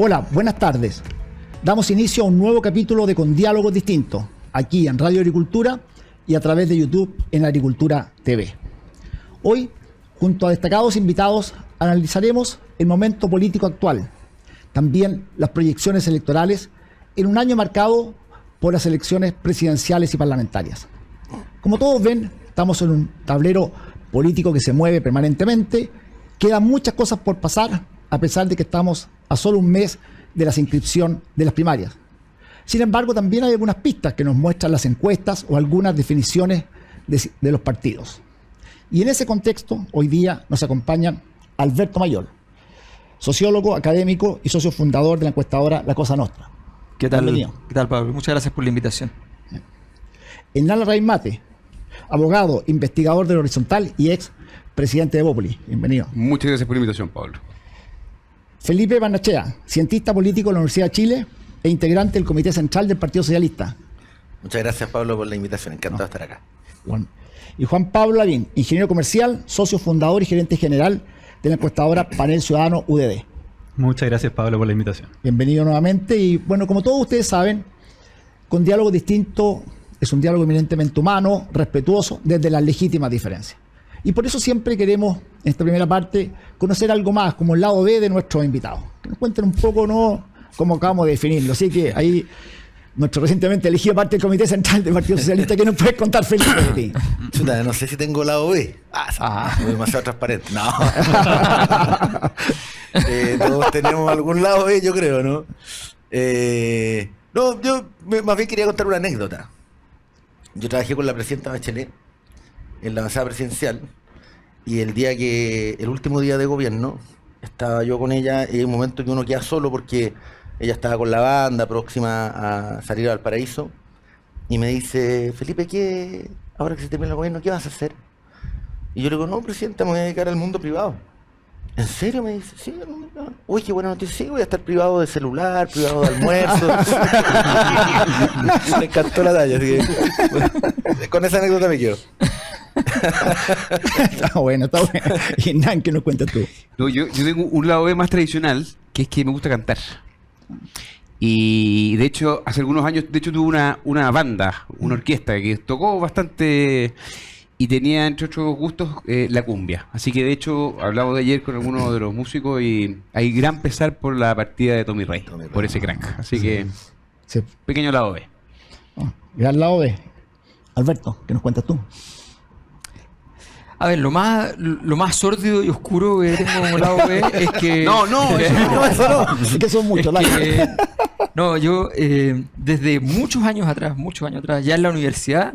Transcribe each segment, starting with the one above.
Hola, buenas tardes. Damos inicio a un nuevo capítulo de Con Diálogos Distintos, aquí en Radio Agricultura y a través de YouTube en Agricultura TV. Hoy, junto a destacados invitados, analizaremos el momento político actual, también las proyecciones electorales en un año marcado por las elecciones presidenciales y parlamentarias. Como todos ven, estamos en un tablero político que se mueve permanentemente. Quedan muchas cosas por pasar, a pesar de que estamos a solo un mes de la inscripción de las primarias. Sin embargo, también hay algunas pistas que nos muestran las encuestas o algunas definiciones de los partidos. Y en ese contexto, hoy día nos acompañan Alberto Mayol, sociólogo, académico y socio fundador de la encuestadora La Cosa Nostra. ¿Qué tal? Bienvenido. ¿Qué tal, Pablo? Muchas gracias por la invitación. Hernán Larraín Mate, abogado, investigador del Horizontal y ex presidente de Bópoli. Bienvenido. Muchas gracias por la invitación, Pablo. Felipe Barnechea, cientista político de la Universidad de Chile e integrante del Comité Central del Partido Socialista. Muchas gracias, Pablo, por la invitación. Encantado de estar acá. Bueno. Y Juan Pablo Lavín, ingeniero comercial, socio fundador y gerente general de la encuestadora Panel Ciudadano UDD. Muchas gracias, Pablo, por la invitación. Bienvenido nuevamente. Y bueno, como todos ustedes saben, Con Diálogo Distinto es un diálogo eminentemente humano, respetuoso, desde las legítimas diferencias. Y por eso siempre queremos, en esta primera parte, conocer algo más, como el lado B de nuestros invitados. Que nos cuenten un poco, ¿no?, cómo acabamos de definirlo. Así que ahí, nuestro recientemente elegido parte del Comité Central del Partido Socialista, ¿qué nos puedes contar, Felipe, de ti? Chuta, no sé si tengo lado B. Soy demasiado transparente. No. Todos tenemos algún lado B, yo creo, ¿no? No, yo más bien quería contar una anécdota. Yo trabajé con la presidenta Bachelet en la avanzada presidencial, y el último día de gobierno estaba yo con ella, y hay un momento que uno queda solo porque ella estaba con la banda próxima a salir al paraíso, y me dice: Felipe, ahora que se termina el gobierno, ¿qué vas a hacer? Y yo le digo: no, presidenta, me voy a dedicar al mundo privado. ¿En serio? Me dice. Sí, al mundo privado. Uy, qué buena noticia. Sí, voy a estar privado de celular, privado de almuerzo. Me encantó la talla, así que con esa anécdota me quedo. Está bueno, está bueno. Y Hernán, ¿qué nos cuentas tú? No, yo tengo un lado B más tradicional, que es que me gusta cantar. Y de hecho, hace algunos años, tuve una banda, una orquesta que tocó bastante y tenía, entre otros gustos, la cumbia. Así que de hecho, hablamos de ayer con algunos de los músicos y hay gran pesar por la partida de Tommy Rey, por ese crack. Así que, Sí. pequeño lado B. Gran lado B. Alberto, ¿qué nos cuentas tú? A ver, lo más sórdido y oscuro que tengo como lado B es que... No, Eso no. Es que son muchos. No, yo desde muchos años atrás, ya en la universidad,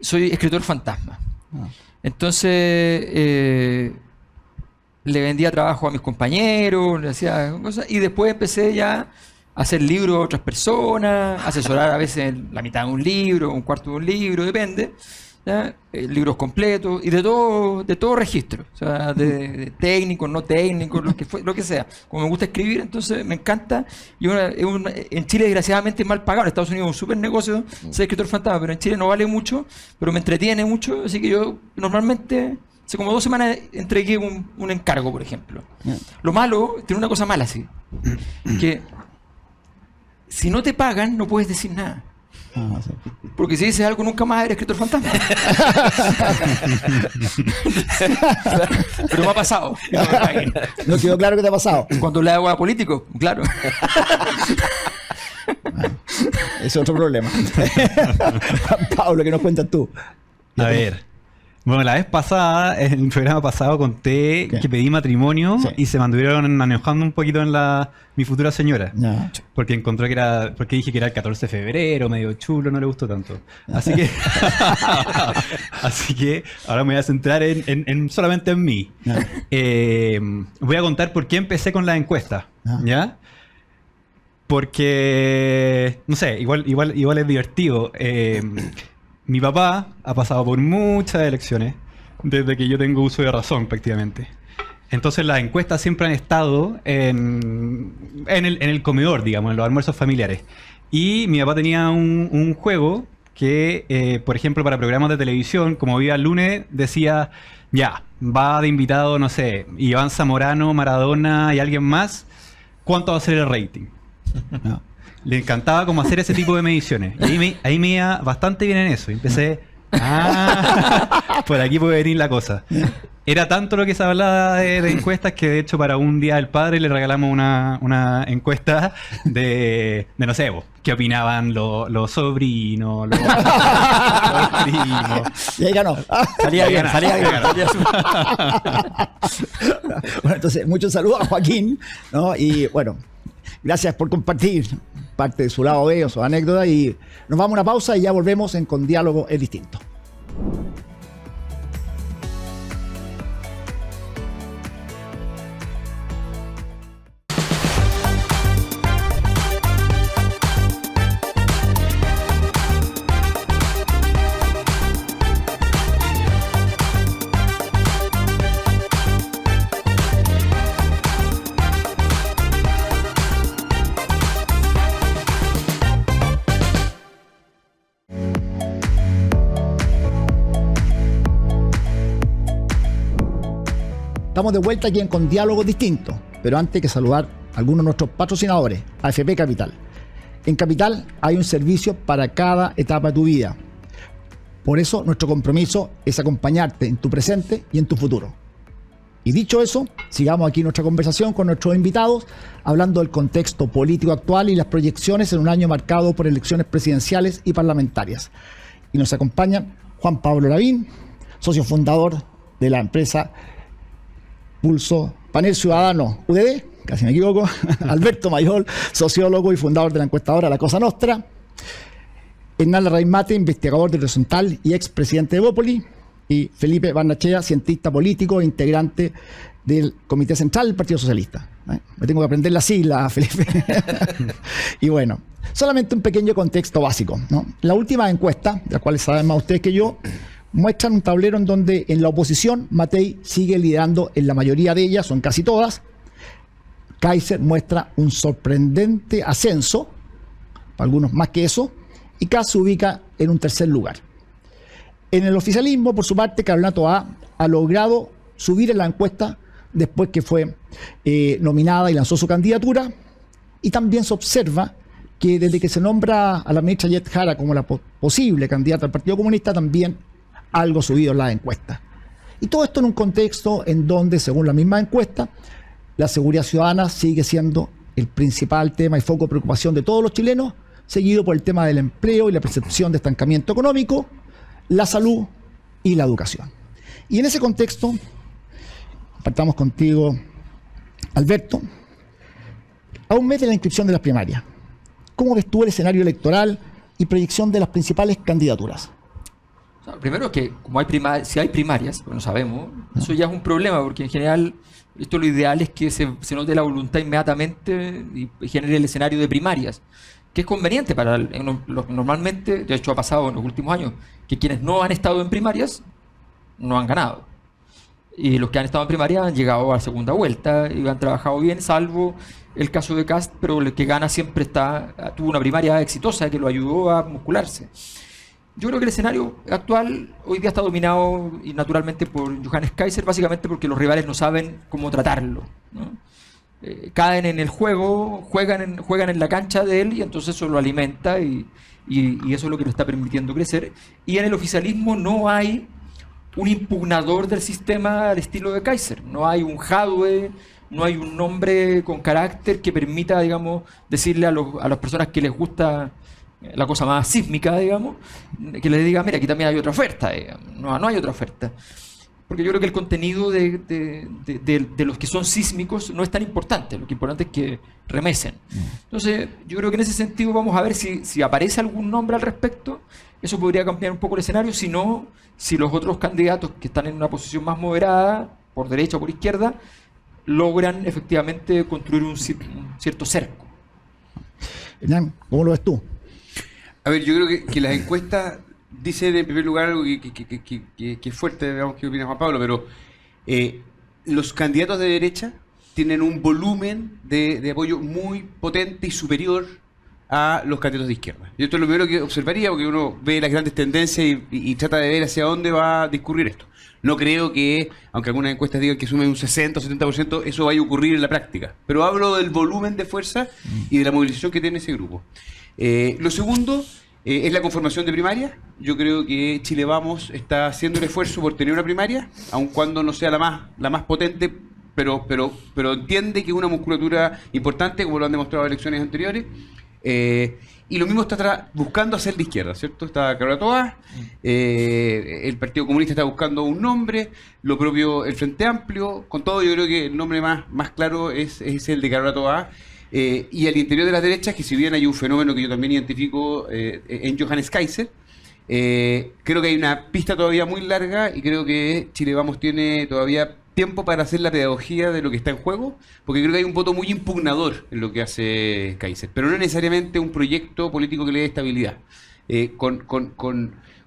soy escritor fantasma. Entonces, le vendía trabajo a mis compañeros, le hacía cosas, y después empecé ya a hacer libros a otras personas, asesorar a veces la mitad de un libro, un cuarto de un libro, depende. ¿Ya? Libros completos y de todo registro, o sea, de técnicos, no técnicos, lo que sea. Como me gusta escribir, entonces me encanta. Y en Chile, desgraciadamente, es mal pagado. En Estados Unidos es un súper negocio ser escritor fantasma, pero en Chile no vale mucho, pero me entretiene mucho. Así que yo normalmente, hace como 2 semanas, entregué un encargo, por ejemplo. Lo malo, tiene una cosa mala, sí, que si no te pagan, no puedes decir nada. Sí. Porque si dices algo, nunca más eres escritor fantasma. Pero me ha pasado. No quedó claro que te ha pasado. Cuando le hago a políticos, claro. Es otro problema. Pablo, ¿qué nos cuentas tú? A ver. Bueno, la vez pasada, en el programa pasado, conté que pedí matrimonio y se mantuvieron enojando un poquito en mi futura señora. No. Porque encontró porque dije que era el 14 de febrero, medio chulo, no le gustó tanto. Así que ahora me voy a centrar solamente en mí. No. Voy a contar por qué empecé con la encuesta. ¿Ya? Porque, no sé, igual es divertido. Mi papá ha pasado por muchas elecciones desde que yo tengo uso de razón, prácticamente. Entonces las encuestas siempre han estado en el comedor, digamos, en los almuerzos familiares. Y mi papá tenía un juego que, por ejemplo, para programas de televisión, como iba el lunes, decía: ya, va de invitado, no sé, Iván Zamorano, Maradona y alguien más ¿cuánto va a ser el rating? ¿No? Le encantaba como hacer ese tipo de mediciones. Y ahí me iba bastante bien en eso. Y empecé, por aquí puede venir la cosa. Era tanto lo que se hablaba de encuestas que de hecho para un Día del Padre le regalamos una encuesta de no sé, qué opinaban los sobrinos, los primos. Y ahí ganó. Salía bien. Bueno, entonces, muchos saludos a Joaquín, ¿no? Y bueno, gracias por compartir parte de su lado B o su anécdota. Y nos vamos a una pausa y ya volvemos Con Diálogo es Distinto. Estamos de vuelta aquí Con Diálogo Distinto, pero antes que saludar a algunos de nuestros patrocinadores, AFP Capital. En Capital hay un servicio para cada etapa de tu vida. Por eso nuestro compromiso es acompañarte en tu presente y en tu futuro. Y dicho eso, sigamos aquí nuestra conversación con nuestros invitados, hablando del contexto político actual y las proyecciones en un año marcado por elecciones presidenciales y parlamentarias. Y nos acompaña Juan Pablo Lavín, socio fundador de la empresa Pulso Panel Ciudadano UDD, casi me equivoco, Alberto Mayol, sociólogo y fundador de la encuestadora La Cosa Nostra, Hernán Larraín Mate, investigador de Horizontal y expresidente de Bópoli, y Felipe Barnechea, cientista político e integrante del Comité Central del Partido Socialista. Me tengo que aprender las siglas, Felipe. Y bueno, solamente un pequeño contexto básico, ¿no? La última encuesta, de la cual saben más ustedes que yo, muestran un tablero en donde en la oposición Matei sigue liderando en la mayoría de ellas, son casi todas. Kaiser muestra un sorprendente ascenso, para algunos más que eso, y Kast se ubica en un tercer lugar. En el oficialismo, por su parte, Carolina Toá ha logrado subir en la encuesta después que fue nominada y lanzó su candidatura, y también se observa que desde que se nombra a la ministra Yet Jara como la posible candidata al Partido Comunista, también algo subido en las encuestas. Y todo esto en un contexto en donde, según la misma encuesta, la seguridad ciudadana sigue siendo el principal tema y foco de preocupación de todos los chilenos, seguido por el tema del empleo y la percepción de estancamiento económico, la salud y la educación. Y en ese contexto, partamos contigo, Alberto, a un mes de la inscripción de las primarias, ¿cómo ves tú el escenario electoral y proyección de las principales candidaturas? O sea, primero que como si hay primarias, porque no sabemos, eso ya es un problema, porque en general esto lo ideal es que se note la voluntad inmediatamente y genere el escenario de primarias, que es conveniente para normalmente, de hecho ha pasado en los últimos años, que quienes no han estado en primarias no han ganado. Y los que han estado en primaria han llegado a la segunda vuelta y han trabajado bien, salvo el caso de Kast, pero el que gana siempre tuvo una primaria exitosa que lo ayudó a muscularse. Yo creo que el escenario actual hoy día está dominado y naturalmente por Johannes Kaiser, básicamente porque los rivales no saben cómo tratarlo, ¿no? Caen en el juego, juegan en la cancha de él y entonces eso lo alimenta y eso es lo que lo está permitiendo crecer. Y en el oficialismo no hay un impugnador del sistema al estilo de Kaiser, no hay un Jadwe, no hay un nombre con carácter que permita, digamos, decirle a las personas que les gusta la cosa más sísmica, digamos, que les diga, mira, aquí también hay otra oferta. No hay otra oferta. Porque yo creo que el contenido de los que son sísmicos no es tan importante. Lo que es importante es que remesen. Entonces, yo creo que en ese sentido vamos a ver si aparece algún nombre al respecto. Eso podría cambiar un poco el escenario. Si no, si los otros candidatos que están en una posición más moderada, por derecha o por izquierda, logran efectivamente construir un cierto cerco. Hernán, ¿cómo lo ves tú? A ver, yo creo que las encuestas dicen en primer lugar algo que es fuerte, digamos, que opina Juan Pablo, pero los candidatos de derecha tienen un volumen de apoyo muy potente y superior a los candidatos de izquierda. Y esto es lo primero que observaría, porque uno ve las grandes tendencias y trata de ver hacia dónde va a discurrir esto. No creo que, aunque algunas encuestas digan que sume un 60 o 70%, eso vaya a ocurrir en la práctica. Pero hablo del volumen de fuerza y de la movilización que tiene ese grupo. Lo segundo es la conformación de primarias. Yo creo que Chile Vamos está haciendo el esfuerzo por tener una primaria, aun cuando no sea la más potente, pero entiende que es una musculatura importante, como lo han demostrado elecciones anteriores. Y lo mismo está buscando hacer de izquierda, ¿cierto? Está Carola Toá, el Partido Comunista está buscando un nombre, lo propio el Frente Amplio. Con todo, yo creo que el nombre más claro es el de Carola Toá. Y al interior de las derechas, que si bien hay un fenómeno que yo también identifico en Johannes Kaiser, creo que hay una pista todavía muy larga y creo que Chile Vamos tiene todavía tiempo para hacer la pedagogía de lo que está en juego, porque creo que hay un voto muy impugnador en lo que hace Kaiser, pero no necesariamente un proyecto político que le dé estabilidad. Con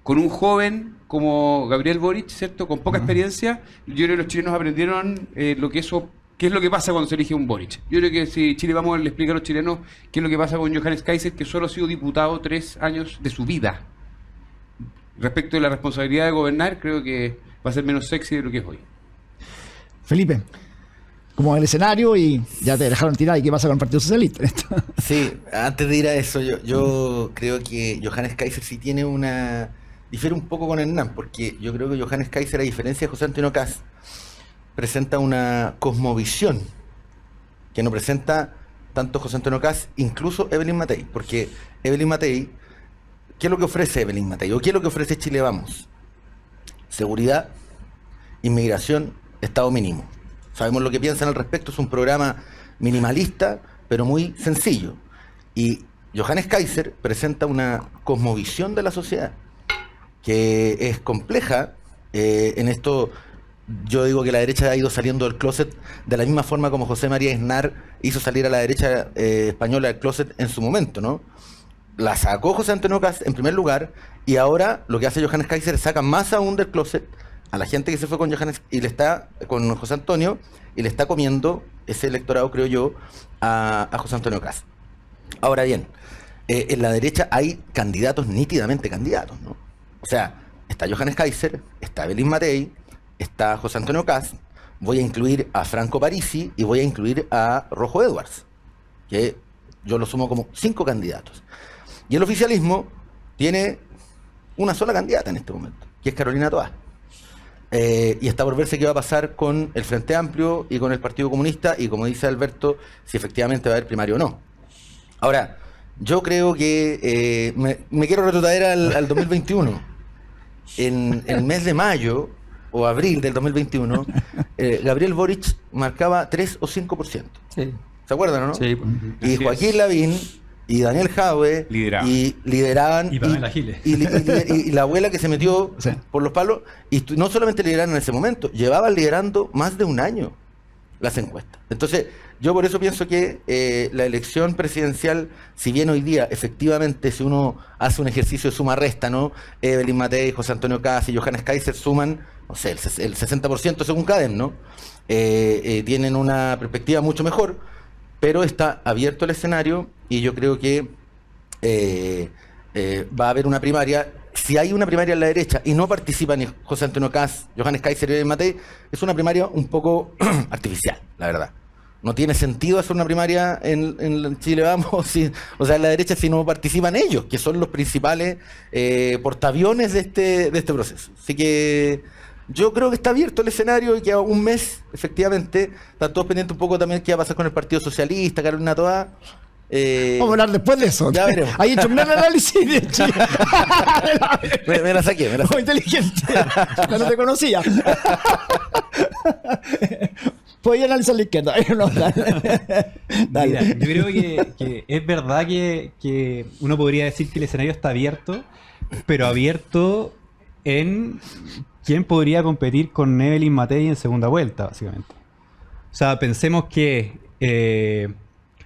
un joven como Gabriel Boric, ¿cierto? Con poca experiencia, yo creo que los chilenos aprendieron qué es lo que pasa cuando se elige un Boric. Yo creo que si Chile Vamos le explica a los chilenos qué es lo que pasa con Johannes Kaiser, que solo ha sido diputado 3 años de su vida. Respecto de la responsabilidad de gobernar, creo que va a ser menos sexy de lo que es hoy. Felipe, como el escenario y ya te dejaron tirar, ¿y qué pasa con el Partido Socialista? Sí, antes de ir a eso, yo creo que Johannes Kaiser sí tiene difiere un poco con Hernán, porque yo creo que Johannes Kaiser, a diferencia de José Antonio Kast, presenta una cosmovisión que no presenta tanto José Antonio Kast, incluso Evelyn Matei, porque Evelyn Matei, ¿qué es lo que ofrece Evelyn Matei? ¿O qué es lo que ofrece Chile Vamos? Seguridad, inmigración, Estado mínimo. Sabemos lo que piensan al respecto, es un programa minimalista, pero muy sencillo. Y Johannes Kaiser presenta una cosmovisión de la sociedad que es compleja. En esto yo digo que la derecha ha ido saliendo del closet de la misma forma como José María Aznar hizo salir a la derecha española del closet en su momento, ¿no? La sacó José Antonio Kast en primer lugar, y ahora lo que hace Johannes Kaiser es saca más aún del closet a la gente que se fue con Johannes y con José Antonio, y le está comiendo ese electorado, creo yo, a José Antonio Kast. Ahora bien, en la derecha hay candidatos, nítidamente candidatos, ¿no? O sea, está Johannes Kaiser, está Evelyn Matei, está José Antonio Kast, voy a incluir a Franco Parisi y voy a incluir a Rojo Edwards, que yo lo sumo como 5 candidatos. Y el oficialismo tiene una sola candidata en este momento, que es Carolina Toá. Y está por verse qué va a pasar con el Frente Amplio y con el Partido Comunista, y como dice Alberto, si efectivamente va a haber primaria o no. Ahora, yo creo que me quiero retrotraer al 2021. En el mes de mayo o abril del 2021, Gabriel Boric marcaba 3 o 5%. Sí. ¿Se acuerdan o no? Sí. Y Joaquín Lavín y Daniel Jadwe lideraban Y Pamela Giles. y la abuela que se metió Sí. por los palos, y no solamente lideraron en ese momento, llevaban liderando más de un año las encuestas. Entonces, yo por eso pienso que la elección presidencial, si bien hoy día, efectivamente, si uno hace un ejercicio de suma-resta, ¿no? Evelyn Matei, José Antonio Kast y Johannes Kaiser suman, no sé, el 60% según Cadem, ¿no? Tienen una perspectiva mucho mejor, pero está abierto el escenario, y yo creo que va a haber una primaria. Si hay una primaria en la derecha y no participan ni José Antonio Kast, Johannes Kaiser y Evelyn Matei, es una primaria un poco artificial, la verdad. No tiene sentido hacer una primaria en Chile Vamos, o sea, en la derecha, si no participan ellos, que son los principales portaaviones de este proceso. Así que yo creo que está abierto el escenario, y que a un mes, efectivamente, están todos pendientes un poco también qué va a pasar con el Partido Socialista, Carolina Toá. Vamos a hablar después de eso. Ya veremos. Hay hecho un gran análisis de Chile. Me la saqué. Muy inteligente. Ya no te conocía. Podía analizar la izquierda. No, dale. Mira, yo creo que es verdad que uno podría decir que el escenario está abierto, pero abierto en quién podría competir con Evelyn Matei en segunda vuelta, básicamente. O sea, pensemos que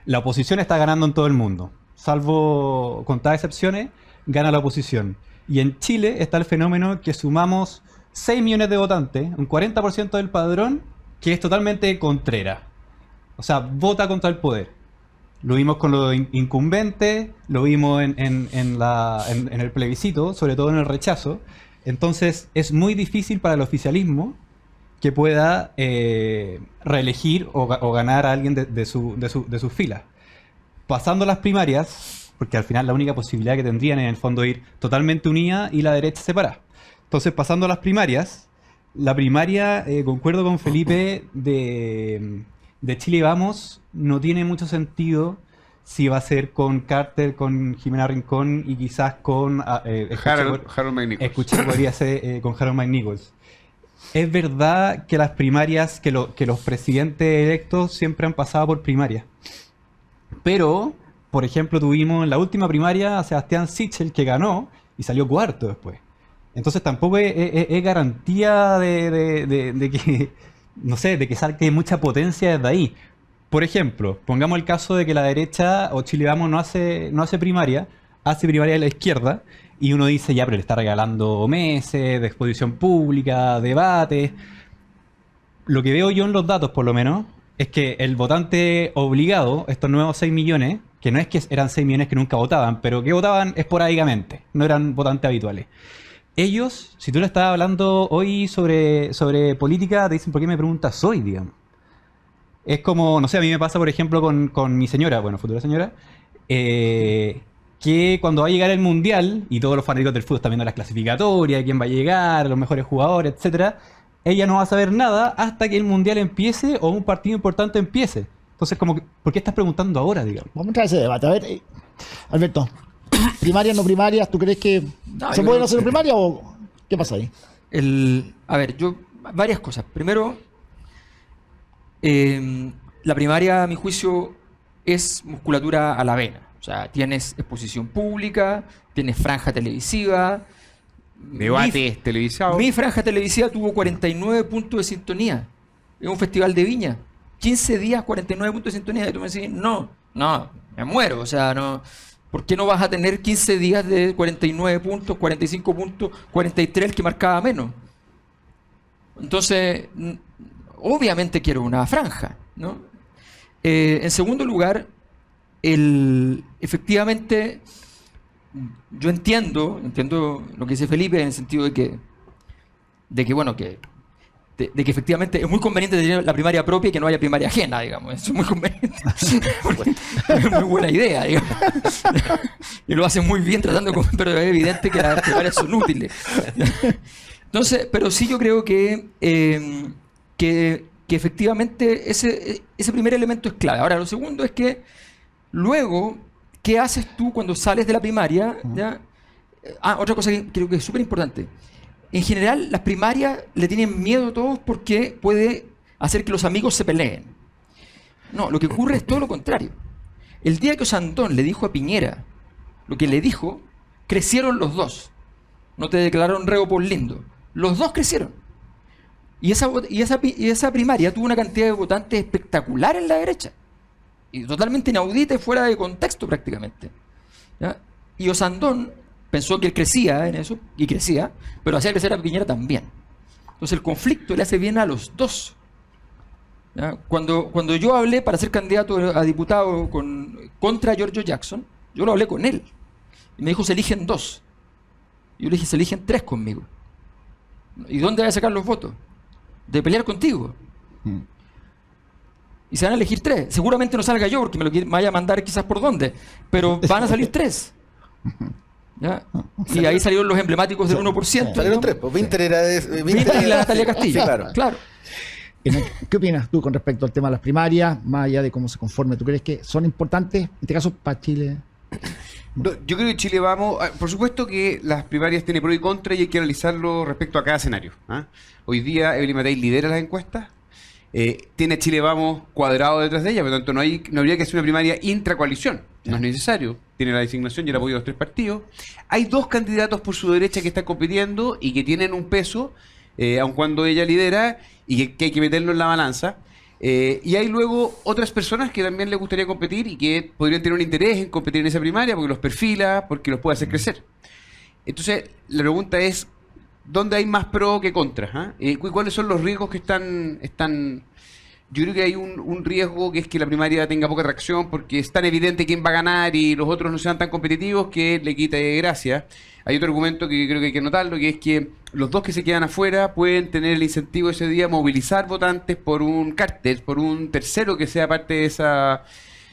la oposición está ganando en todo el mundo. Salvo contadas excepciones, gana la oposición. Y en Chile está el fenómeno que sumamos 6 millones de votantes, un 40% del padrón, que es totalmente contrera. O sea, vota contra el poder. Lo vimos con los incumbentes, lo vimos en el plebiscito, sobre todo en el rechazo. Entonces es muy difícil para el oficialismo que pueda reelegir o ganar a alguien de sus filas. Pasando las primarias, porque al final la única posibilidad que tendrían en el fondo es ir totalmente unida y la derecha separada. Entonces, pasando las primarias, la primaria, concuerdo con Felipe, de Chile Vamos, no tiene mucho sentido si va a ser con Carter, con Jimena Rincón y quizás con... Harold McNichols. Escuché que podría ser con Harold McNichols. Es verdad que las primarias, que los presidentes electos siempre han pasado por primarias. Pero, por ejemplo, tuvimos en la última primaria a Sebastián Sichel, que ganó y salió cuarto después. Entonces tampoco es garantía de que, no sé, de que salga mucha potencia desde ahí. Por ejemplo, pongamos el caso de que la derecha o Chile Vamos no hace primaria, hace primaria de la izquierda, y uno dice, ya, pero le está regalando meses de exposición pública, debates. Lo que veo yo en los datos, por lo menos, es que el votante obligado, estos nuevos 6 millones, que no es que eran 6 millones que nunca votaban, pero que votaban esporádicamente, no eran votantes habituales. Ellos, si tú le estabas hablando hoy sobre política, te dicen, ¿por qué me preguntas hoy, digamos? Es como, no sé, a mí me pasa, por ejemplo, con mi señora, bueno, futura señora, que cuando va a llegar el Mundial, y todos los fanáticos del fútbol están viendo las clasificatorias, quién va a llegar, los mejores jugadores, etcétera, ella no va a saber nada hasta que el Mundial empiece o un partido importante empiece. Entonces, como, ¿por qué estás preguntando ahora, digamos? Vamos a entrar a ese debate. A ver, Alberto, primarias, no primarias, ¿tú crees que se pueden hacer primarias o qué pasa ahí? A ver, varias cosas. Primero, la primaria, a mi juicio, es musculatura a la vena. O sea, tienes exposición pública, tienes franja televisiva. Debates televisados. Mi franja televisiva tuvo 49 puntos de sintonía. Es un festival de Viña. 15 días, 49 puntos de sintonía. Y tú me decís, no, me muero. O sea, no. ¿Por qué no vas a tener 15 días de 49 puntos, 45 puntos, 43 el que marcaba menos? Entonces, obviamente quiero una franja, ¿no? En segundo lugar, efectivamente, yo entiendo lo que dice Felipe en el sentido de que efectivamente es muy conveniente tener la primaria propia y que no haya primaria ajena, digamos. Eso es muy conveniente. Es muy buena idea, digamos. Y lo hacen muy bien tratando de... Pero es evidente que las primarias son útiles. Entonces, pero sí yo creo que efectivamente ese primer elemento es clave. Ahora, lo segundo es que luego, ¿qué haces tú cuando sales de la primaria? ¿Ya? Otra cosa que creo que es súper importante. En general, las primarias le tienen miedo a todos porque puede hacer que los amigos se peleen. No, lo que ocurre es todo lo contrario. El día que Osandón le dijo a Piñera lo que le dijo, crecieron los dos. No te declararon reo por lindo. Los dos crecieron. Y esa primaria tuvo una cantidad de votantes espectacular en la derecha. Y totalmente inaudita y fuera de contexto prácticamente. ¿Ya? Y Osandón pensó que él crecía en eso, y crecía, pero hacía crecer a Piñera también. Entonces el conflicto le hace bien a los dos. ¿Ya? Cuando yo hablé para ser candidato a diputado contra Giorgio Jackson, yo lo hablé con él. Y me dijo, se eligen 2. Y yo le dije, se eligen 3 conmigo. ¿Y dónde voy a sacar los votos? De pelear contigo. Y se van a elegir 3. Seguramente no salga yo porque me vaya a mandar quizás por dónde. Pero van a salir 3. ¿Ya? Y ahí salieron los emblemáticos del 1%. Salieron 3, pues Winter era de... Winter y la Natalia Castillo. Sí, claro. ¿Qué opinas tú con respecto al tema de las primarias, más allá de cómo se conforme? ¿Tú crees que son importantes, en este caso, para Chile? No, yo creo que Chile Vamos... Por supuesto que las primarias tienen pro y contra y hay que analizarlo respecto a cada escenario. Hoy día Evelyn Matei lidera las encuestas. Tiene Chile Vamos cuadrado detrás de ella, por lo tanto no habría que hacer una primaria intracoalición. No es necesario. Tiene la designación y el apoyo de los 3 partidos. Hay 2 candidatos por su derecha que están compitiendo y que tienen un peso, aun cuando ella lidera, y que hay que meterlo en la balanza. Y hay luego otras personas que también les gustaría competir y que podrían tener un interés en competir en esa primaria porque los perfila, porque los puede hacer crecer. Entonces, la pregunta es, ¿dónde hay más pro que contra? ¿Y cuáles son los riesgos que están yo creo que hay un riesgo, que es que la primaria tenga poca reacción, porque es tan evidente quién va a ganar y los otros no sean tan competitivos que le quita gracia. Hay otro argumento que creo que hay que notarlo, que es que los dos que se quedan afuera pueden tener el incentivo ese día a movilizar votantes por un cártel, por un tercero que sea parte de esa...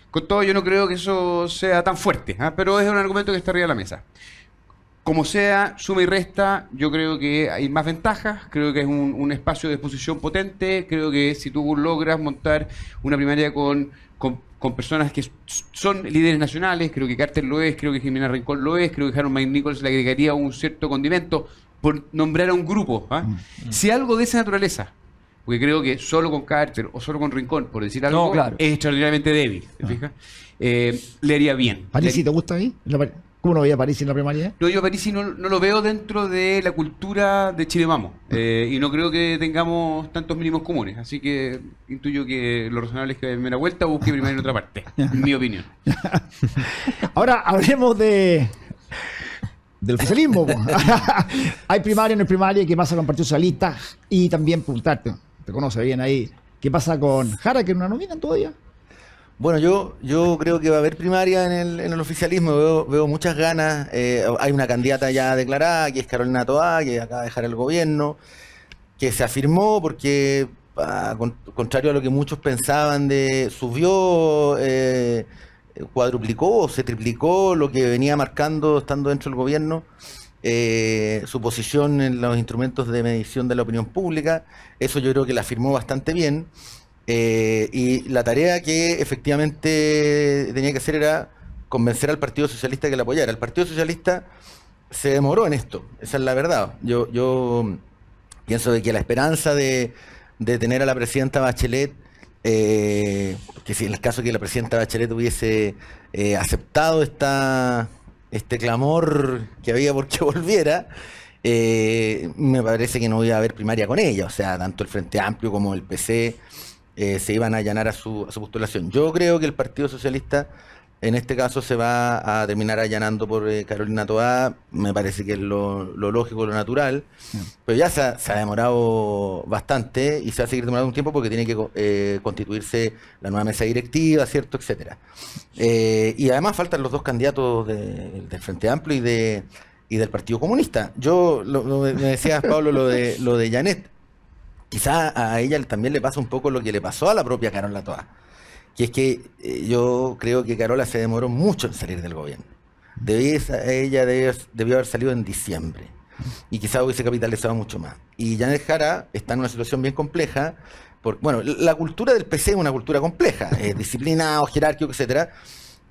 Con todo, yo no creo que eso sea tan fuerte, pero es un argumento que está arriba de la mesa. Como sea, suma y resta, yo creo que hay más ventajas, creo que es un espacio de exposición potente, creo que si tú logras montar una primaria con personas que son líderes nacionales, creo que Carter lo es, creo que Jimena Rincón lo es, creo que Harold McNichols le agregaría un cierto condimento por nombrar a un grupo. Si algo de esa naturaleza, porque creo que solo con Carter o solo con Rincón, por decir algo, es extraordinariamente débil, ¿te fijas? Le haría bien. ¿Parisi te gusta ahí? ¿Cómo no veía a Parisi en la primaria? No, yo a Parisi no lo veo dentro de la cultura de Chile Vamos. Y no creo que tengamos tantos mínimos comunes. Así que intuyo que lo razonable es que en primera vuelta busque primaria en otra parte. En mi opinión. Ahora hablemos del oficialismo. Hay primaria, no hay primaria. ¿Qué pasa con el Partido Socialista? Y también preguntarte, te conoce bien ahí, ¿qué pasa con Jara, que no la nominan todavía? Bueno, yo creo que va a haber primaria en el oficialismo, veo muchas ganas. Hay una candidata ya declarada, que es Carolina Toá, que acaba de dejar el gobierno, que se afirmó porque, contrario a lo que muchos pensaban, subió, cuadruplicó, se triplicó lo que venía marcando estando dentro del gobierno, su posición en los instrumentos de medición de la opinión pública. Eso yo creo que la afirmó bastante bien. Y la tarea que efectivamente tenía que hacer era convencer al Partido Socialista que la apoyara. El Partido Socialista se demoró en esto, esa es la verdad. Yo pienso de que la esperanza de tener a la presidenta Bachelet, que si en el caso que la presidenta Bachelet hubiese aceptado este clamor que había por que volviera, me parece que no iba a haber primaria con ella. O sea, tanto el Frente Amplio como el PC se iban a allanar a su postulación. Yo creo que el Partido Socialista en este caso se va a terminar allanando por Carolina Toá. Me parece que es lo lógico, lo natural, pero ya se ha demorado bastante y se va a seguir demorando un tiempo porque tiene que constituirse la nueva mesa directiva, ¿cierto?, etcétera. Y además faltan los dos candidatos del Frente Amplio y del Partido Comunista. Me decías, Pablo, lo de Janet. Quizá a ella también le pasa un poco lo que le pasó a la propia Carolina Toá, que es que yo creo que Carola se demoró mucho en salir del gobierno. Ella debió haber salido en diciembre y quizá hubiese capitalizado mucho más. Y Janet Jara está en una situación bien compleja. Bueno, la cultura del PC es una cultura compleja, disciplinado, jerárquico, etcétera.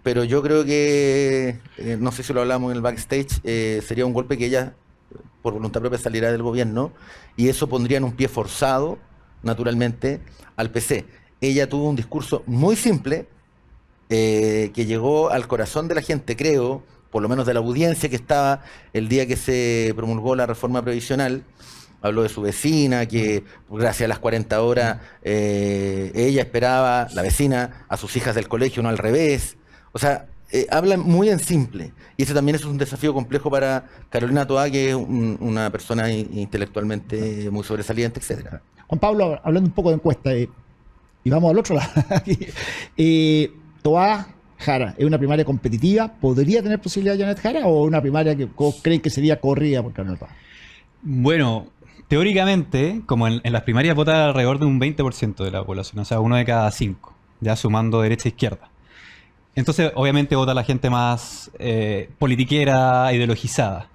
Pero yo creo que, no sé si lo hablamos en el backstage, sería un golpe que ella, por voluntad propia, saliera del gobierno, y eso pondría en un pie forzado, naturalmente, al PC. Ella tuvo un discurso muy simple, que llegó al corazón de la gente, creo, por lo menos de la audiencia que estaba el día que se promulgó la reforma previsional. Habló de su vecina, que gracias a las 40 horas ella esperaba, la vecina, a sus hijas del colegio, no al revés. O sea, hablan muy en simple, y ese también es un desafío complejo para Carolina Toá, que es una persona intelectualmente muy sobresaliente, etcétera. Juan Pablo, hablando un poco de encuesta, y vamos al otro lado. Toá Jara, ¿es una primaria competitiva? ¿Podría tener posibilidad Janet Jara o una primaria que creen que sería corrida por Carolina Toá? Bueno, teóricamente, como en las primarias vota alrededor de un 20% de la población, o sea, 1 de cada 5, ya sumando derecha e izquierda. Entonces, obviamente, vota la gente más politiquera, ideologizada.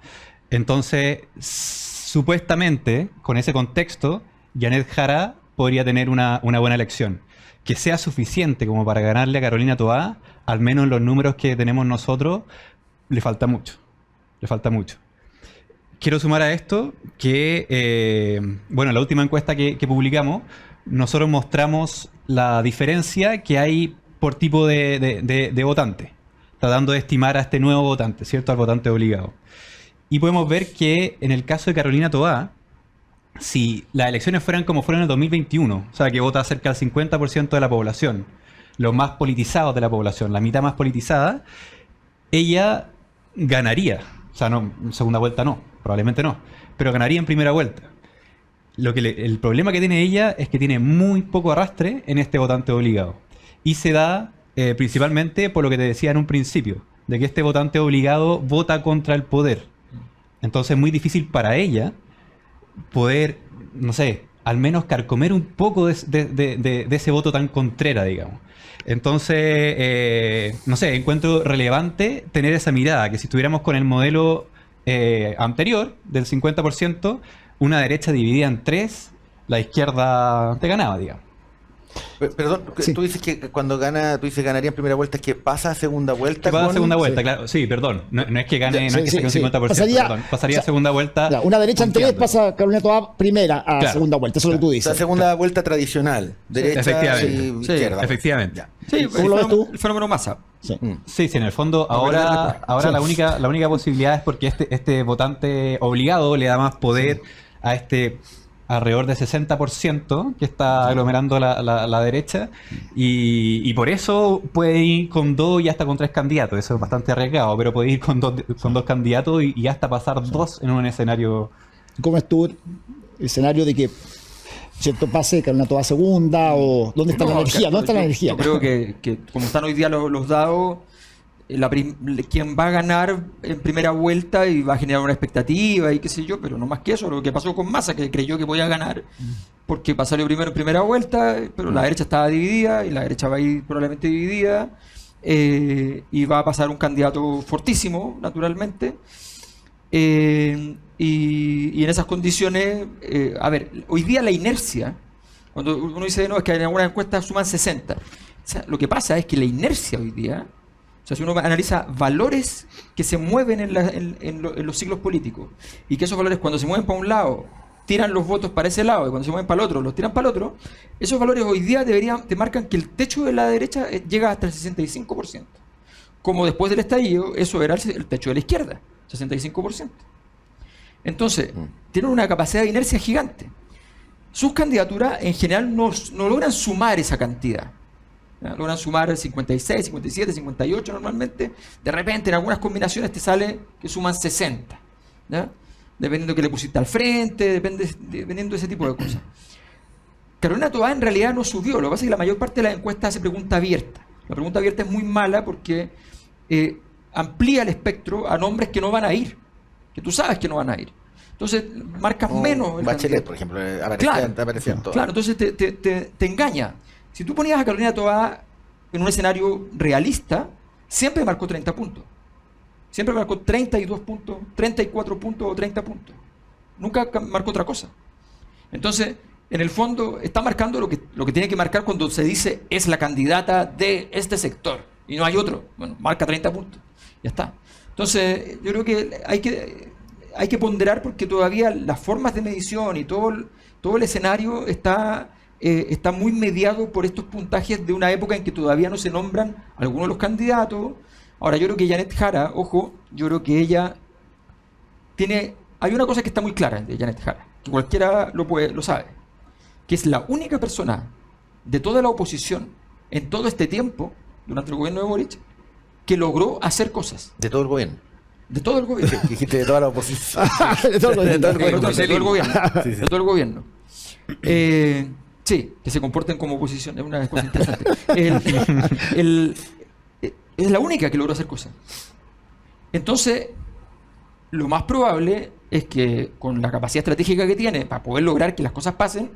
Entonces, supuestamente, con ese contexto, Janet Jara podría tener una buena elección. Que sea suficiente como para ganarle a Carolina Toá, al menos en los números que tenemos nosotros, le falta mucho. Le falta mucho. Quiero sumar a esto que, bueno, en la última encuesta que publicamos, nosotros mostramos la diferencia que hay por tipo de votante, tratando de estimar a este nuevo votante, ¿cierto? Al votante obligado. Y podemos ver que en el caso de Carolina Toá, si las elecciones fueran como fueron en el 2021, o sea, que vota cerca del 50% de la población, los más politizados de la población, la mitad más politizada, ella ganaría. O sea, no, en segunda vuelta no, probablemente no, pero ganaría en primera vuelta. el problema que tiene ella es que tiene muy poco arrastre en este votante obligado. Y se da principalmente por lo que te decía en un principio, de que este votante obligado vota contra el poder. Entonces es muy difícil para ella poder, no sé, al menos carcomer un poco de ese voto tan contrera, digamos. Entonces, no sé, encuentro relevante tener esa mirada, que si estuviéramos con el modelo anterior, del 50%, una derecha dividida en 3, la izquierda te ganaba, digamos. Perdón, Sí. tú dices que cuando gana, tú dices ganaría en primera vuelta, es que pasa a segunda vuelta. Que pasa a con- segunda vuelta, sí. claro. Sí, perdón. No es que gane, Ya, no es que sí, saque un sí. 50%, Pasaría- perdón. Pasaría o a sea, segunda vuelta. Claro, una derecha en 3 punteando. pasa Carolina Toá primera a Claro. segunda vuelta, eso es lo que tú O dices. sea, segunda vuelta tradicional. Derecha Efectivamente. y Sí, izquierda. efectivamente. Ya. Sí, ¿Cómo lo ves tú? el fenómeno masa. Sí. Sí, en el fondo No, pero ahora sí. la única posibilidad es porque este votante obligado le da más poder a este alrededor de 60% que está aglomerando la derecha y por eso puede ir con 2 y hasta con 3 candidatos. Eso es bastante arriesgado, pero puede ir con dos candidatos y hasta pasar 2 en un escenario. ¿Cómo estuvo el escenario de que cierto pase Carolina Toá segunda o dónde está la No, energía? ¿Dónde está la yo- energía? Yo creo que como están hoy día los dados, quien va a ganar en primera vuelta y va a generar una expectativa y qué sé yo, pero no más que eso, lo que pasó con Massa, que creyó que podía ganar porque salió primero en primera vuelta, pero la derecha estaba dividida y la derecha va a ir probablemente dividida y va a pasar un candidato fortísimo, naturalmente. Y en esas condiciones, a ver, hoy día la inercia, cuando uno dice, no, es que en algunas encuestas suman 60, o sea, lo que pasa es que la inercia hoy día, o sea, si uno analiza valores que se mueven en los ciclos políticos, y que esos valores cuando se mueven para un lado, tiran los votos para ese lado, y cuando se mueven para el otro, los tiran para el otro, esos valores hoy día te marcan que el techo de la derecha llega hasta el 65%. Como después del estallido, eso era el techo de la izquierda, 65%. Entonces, tienen una capacidad de inercia gigante. Sus candidaturas en general no logran sumar esa cantidad. ¿Ya? Logran sumar 56, 57, 58 normalmente. De repente en algunas combinaciones te sale que suman 60. ¿Ya? Dependiendo de que le pusiste al frente, dependiendo de ese tipo de cosas. Carolina Toá en realidad no subió. Lo que pasa es que la mayor parte de las encuestas hace pregunta abierta. La pregunta abierta es muy mala porque amplía el espectro a nombres que no van a ir, que tú sabes que no van a ir. Entonces marcas menos el Bachelet, candidato. por ejemplo, Claro, aparecía en todo. claro, entonces te engaña. Si tú ponías a Carolina Toá en un escenario realista, siempre marcó 30 puntos. Siempre marcó 32 puntos, 34 puntos o 30 puntos. Nunca marcó otra cosa. Entonces, en el fondo, está marcando lo que tiene que marcar cuando se dice es la candidata de este sector y no hay otro. Bueno, marca 30 puntos. Ya está. Entonces, yo creo que hay que ponderar porque todavía las formas de medición y todo el escenario está muy mediado por estos puntajes de una época en que todavía no se nombran algunos de los candidatos. Ahora, yo creo que Janet Jara, ojo, yo creo que ella tiene... Hay una cosa que está muy clara de Janet Jara, que cualquiera lo sabe, que es la única persona de toda la oposición en todo este tiempo, durante el gobierno de Boric, que logró hacer cosas. De todo el gobierno. De todo el gobierno. Dijiste de toda la oposición. De todo lo De todo el demás. gobierno. De todo el gobierno. Sí, sí. De todo el gobierno. Sí, que se comporten como oposición. Es una cosa interesante. Es la única que logró hacer cosas. Entonces, lo más probable es que con la capacidad estratégica que tiene para poder lograr que las cosas pasen,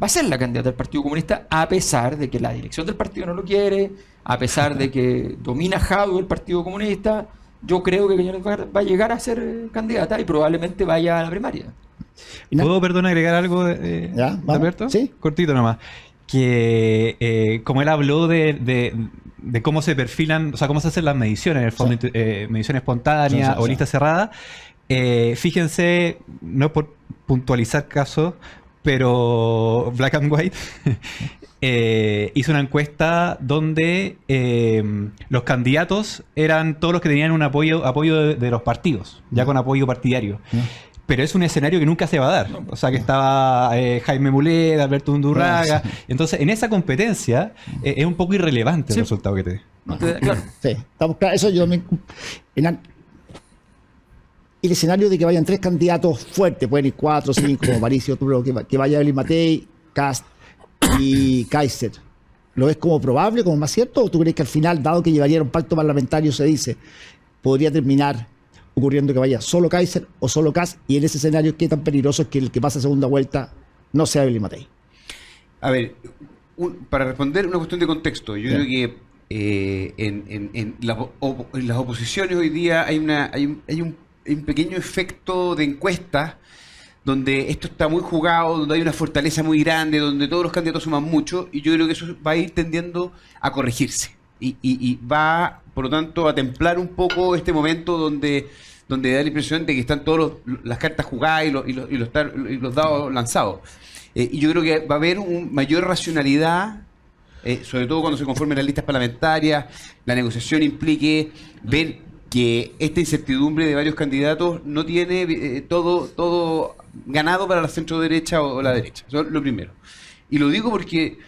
va a ser la candidata del Partido Comunista, a pesar de que la dirección del partido no lo quiere, a pesar de que domina Jadwe el Partido Comunista. Yo creo que Janet va a llegar a ser candidata y probablemente vaya a la primaria. ¿Puedo, perdón, agregar algo ¿Ya? de ¿Vamos? Alberto? Sí. Cortito nomás. Que como él habló de cómo se perfilan, o sea, cómo se hacen las mediciones, en el fondo, medición espontánea Sí. o lista cerrada, fíjense, no por puntualizar casos, pero Black and White hizo una encuesta donde los candidatos eran todos los que tenían un apoyo de los partidos, ya con apoyo partidario. Pero es un escenario que nunca se va a dar. O sea, que estaba Jaime Mulet, Alberto Undurraga. Entonces, en esa competencia es un poco irrelevante Sí. el resultado que te dé. Claro. Sí, estamos claros. Eso yo me... el escenario de que vayan 3 candidatos fuertes, pueden ir 4 o 5, como Mauricio, pero que vaya Evelyn Matei, Kast y Kaiser. ¿Lo ves como probable, como más cierto? ¿O tú crees que al final, dado que llevaría un pacto parlamentario, se dice, podría terminar ocurriendo que vaya solo Kaiser o solo Kast? Y en ese escenario, ¿qué tan peligroso es que el que pasa a segunda vuelta no sea Evelyn Matei? A ver, para responder una cuestión de contexto, yo creo que en las oposiciones hoy día hay un pequeño efecto de encuestas donde esto está muy jugado, donde hay una fortaleza muy grande, donde todos los candidatos suman mucho, y yo creo que eso va a ir tendiendo a corregirse. Y va, por lo tanto, a templar un poco este momento donde da la impresión de que están todas las cartas jugadas y los dados lanzados. Y yo creo que va a haber una mayor racionalidad, sobre todo cuando se conformen las listas parlamentarias, la negociación implique ver que esta incertidumbre de varios candidatos no tiene todo ganado para la centro derecha o la derecha. Eso es lo primero. Y lo digo porque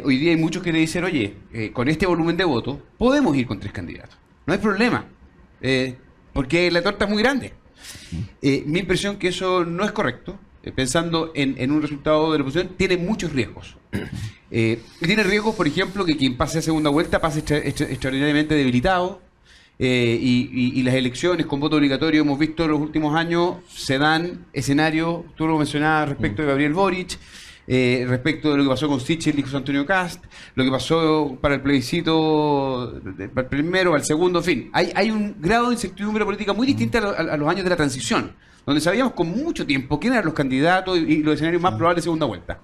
hoy día hay muchos que le dicen, oye, con este volumen de votos podemos ir con 3 candidatos. No hay problema, porque la torta es muy grande. Mi impresión es que eso no es correcto. Pensando en un resultado de la oposición, tiene muchos riesgos. Tiene riesgos, por ejemplo, que quien pase a segunda vuelta pase extraordinariamente debilitado. Y las elecciones con voto obligatorio, hemos visto en los últimos años, se dan escenarios, tú lo mencionabas respecto de Gabriel Boric, respecto de lo que pasó con Sichel y José Antonio Kast, lo que pasó para el plebiscito, para el primero, para el segundo, en fin. Hay un grado de incertidumbre política muy distinta a los años de la transición, donde sabíamos con mucho tiempo quiénes eran los candidatos y los escenarios más probables de segunda vuelta.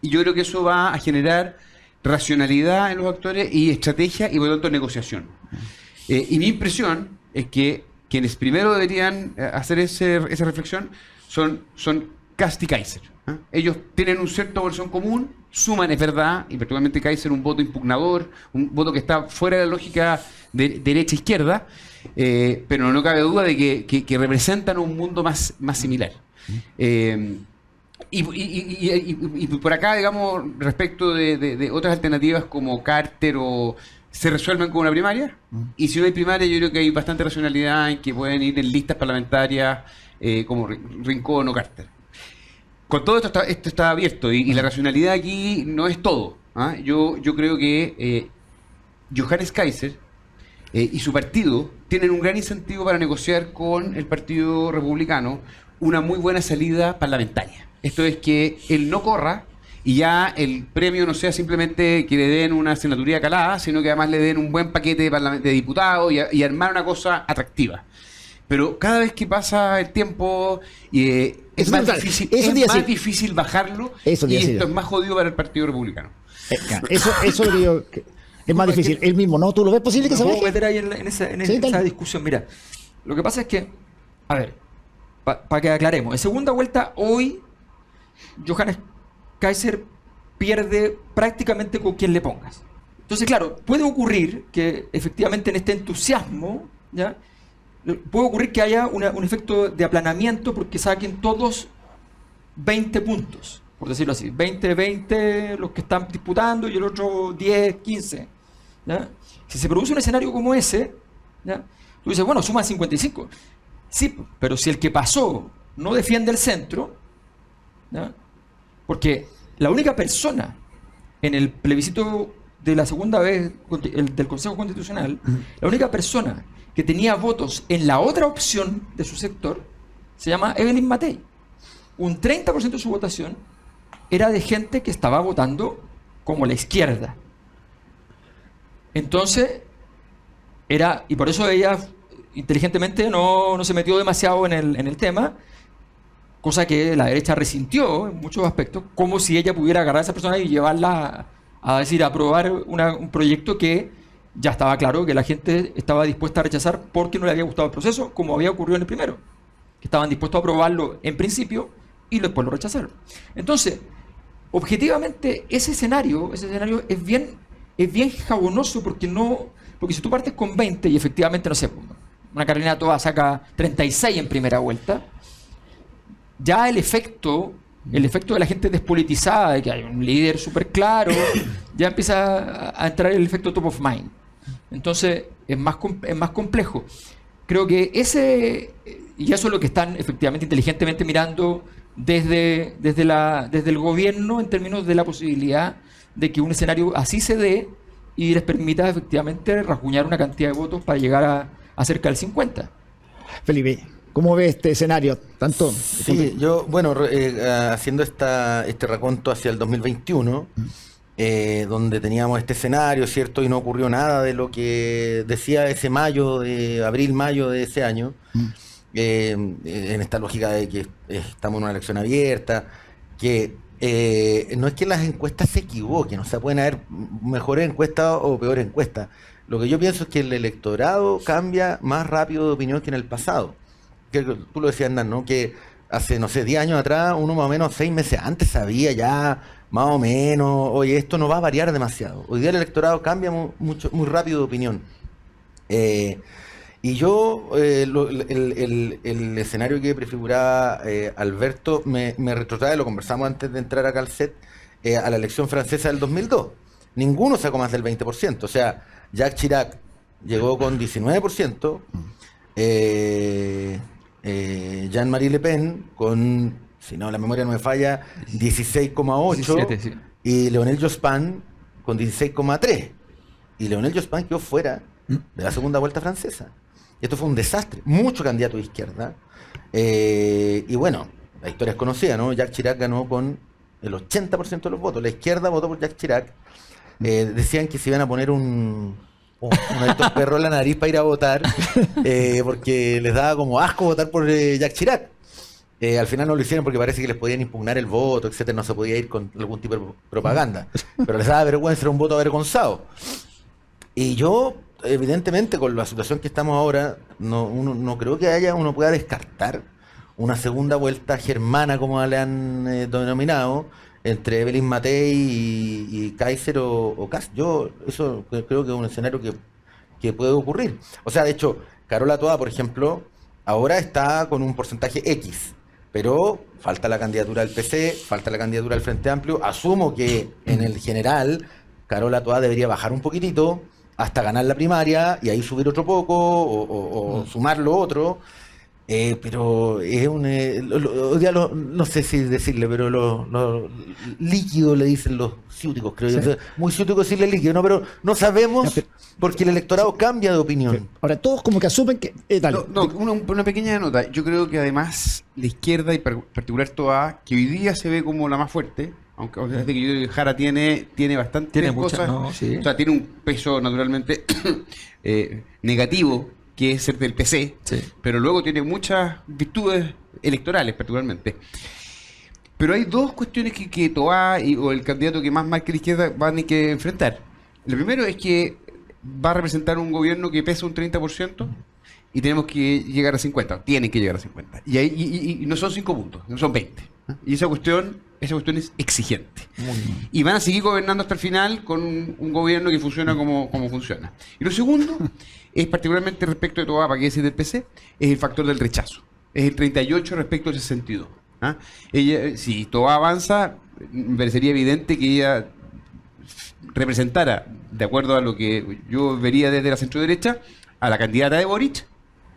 Y yo creo que eso va a generar racionalidad en los actores y estrategia y por lo tanto negociación. Y mi impresión es que quienes primero deberían hacer esa reflexión son Kast y Kaiser. Ellos tienen un cierto versión común, suman, es verdad, y particularmente Kaiser un voto impugnador, un voto que está fuera de la lógica de derecha-izquierda, pero no cabe duda de que representan un mundo más similar. Y por acá, digamos, respecto de otras alternativas como Carter se resuelven con una primaria, y si no hay primaria yo creo que hay bastante racionalidad en que pueden ir en listas parlamentarias como Rincón o Carter. Con todo esto está abierto y la racionalidad aquí no es todo. Yo creo que Johannes Kaiser y su partido tienen un gran incentivo para negociar con el Partido Republicano una muy buena salida parlamentaria. Esto es que él no corra y ya el premio no sea simplemente que le den una senaturía calada, sino que además le den un buen paquete de diputados y armar una cosa atractiva. Pero cada vez que pasa el tiempo es más difícil bajarlo, y esto es más jodido para el Partido Republicano. Eso es lo que yo... Es más difícil. Él mismo, ¿no? ¿Tú lo ves posible que se baje? Me puedo meter ahí en esa discusión. Mira, lo que pasa es que, a ver, para que aclaremos, en segunda vuelta hoy Johannes Kaiser pierde prácticamente con quien le pongas. Entonces, claro, puede ocurrir que efectivamente en este entusiasmo, ¿ya? Puede ocurrir que haya un efecto de aplanamiento porque saquen todos 20 puntos, por decirlo así. 20 los que están disputando y el otro 10, 15. ¿Ya? Si se produce un escenario como ese, ¿ya? Tú dices, bueno, suman 55. Sí, pero si el que pasó no defiende el centro, ¿ya? Porque la única persona en el plebiscito de la segunda vez del Consejo Constitucional, la única persona que tenía votos en la otra opción de su sector se llama Evelyn Matei. Un 30% de su votación era de gente que estaba votando como la izquierda. Entonces, y por eso ella inteligentemente no se metió demasiado en el tema, cosa que la derecha resintió en muchos aspectos, como si ella pudiera agarrar a esa persona y llevarla a aprobar un proyecto que ya estaba claro que la gente estaba dispuesta a rechazar porque no le había gustado el proceso, como había ocurrido en el primero, que estaban dispuestos a aprobarlo en principio y después lo rechazaron. Entonces, objetivamente, ese escenario es bien jabonoso porque si tú partes con 20 y efectivamente, no sé, una Carolina Toa saca 36 en primera vuelta, ya el efecto de la gente despolitizada, de que hay un líder súper claro, ya empieza a entrar el efecto top of mind. Entonces es más complejo. Creo que y eso es lo que están efectivamente inteligentemente mirando desde el gobierno en términos de la posibilidad de que un escenario así se dé y les permita efectivamente rasguñar una cantidad de votos para llegar a cerca del 50. Felipe, ¿cómo ves este escenario? Tanto Sí, yo, bueno, haciendo este raconto hacia el 2021, donde teníamos este escenario, ¿cierto? Y no ocurrió nada de lo que decía ese abril-mayo de ese año, en esta lógica de que estamos en una elección abierta, que no es que las encuestas se equivoquen, o sea, pueden haber mejores encuestas o peores encuestas. Lo que yo pienso es que el electorado cambia más rápido de opinión que en el pasado. Que tú lo decías, Hernán, ¿no? Que hace, no sé, 10 años atrás, uno más o menos 6 meses antes sabía ya, más o menos, oye, esto no va a variar demasiado. Hoy día el electorado cambia muy rápido de opinión. Y yo, el escenario que prefiguraba Alberto, me retrotrae, lo conversamos antes de entrar acá al set, a la elección francesa del 2002. Ninguno sacó más del 20%. O sea, Jacques Chirac llegó con 19%, Jean-Marie Le Pen con, si no la memoria no me falla, 16,8%, 17, sí. y Lionel Jospin con 16,3%. Y Lionel Jospin quedó fuera de la segunda vuelta francesa. Esto fue un desastre. Mucho candidato de izquierda. Y bueno, la historia es conocida, ¿no? Jacques Chirac ganó con el 80% de los votos. La izquierda votó por Jacques Chirac. Decían que se iban a poner uno de estos perros en la nariz para ir a votar, porque les daba como asco votar por Jacques Chirac. Al final no lo hicieron porque parece que les podían impugnar el voto, etcétera. No se podía ir con algún tipo de propaganda. Pero les daba vergüenza, era un voto avergonzado. Y yo, evidentemente, con la situación que estamos ahora, no creo que uno pueda descartar una segunda vuelta germana, como le han denominado, entre Evelyn Matei y Kaiser o Kast. Yo eso creo que es un escenario que puede ocurrir. O sea, de hecho, Carola Toa, por ejemplo, ahora está con un porcentaje X, pero falta la candidatura del PC, falta la candidatura del Frente Amplio. Asumo que en el general Carola Toa debería bajar un poquitito hasta ganar la primaria y ahí subir otro poco o sumar lo otro. Pero es no sé si decirle, pero lo líquido le dicen los ciúticos, creo yo. Muy ciútico decirle líquido, ¿no? Pero no sabemos porque el electorado cambia de opinión. Ahora todos como que asumen que... dale. Una pequeña nota. Yo creo que además la izquierda, y particular Toa, que hoy día se ve como la más fuerte, aunque desde que yo creo que Jara tiene bastante cosas, no, sí. O sea, tiene un peso naturalmente negativo, que es ser del PC, Sí. pero luego tiene muchas virtudes electorales particularmente. Pero hay dos cuestiones que Toa o el candidato que más marque la izquierda van a que enfrentar. Lo primero es que va a representar un gobierno que pesa un 30% y tenemos que llegar a 50, tienen que llegar a 50. Y no son 5 puntos, no son 20. Y esa cuestión es exigente. Y van a seguir gobernando hasta el final con un gobierno que funciona como funciona. Y lo segundo es particularmente respecto de Toa, para qué decir del PC, es el factor del rechazo. Es el 38 respecto al 62. Si Toa avanza, me parecería evidente que ella representara, de acuerdo a lo que yo vería desde la centro-derecha, a la candidata de Boric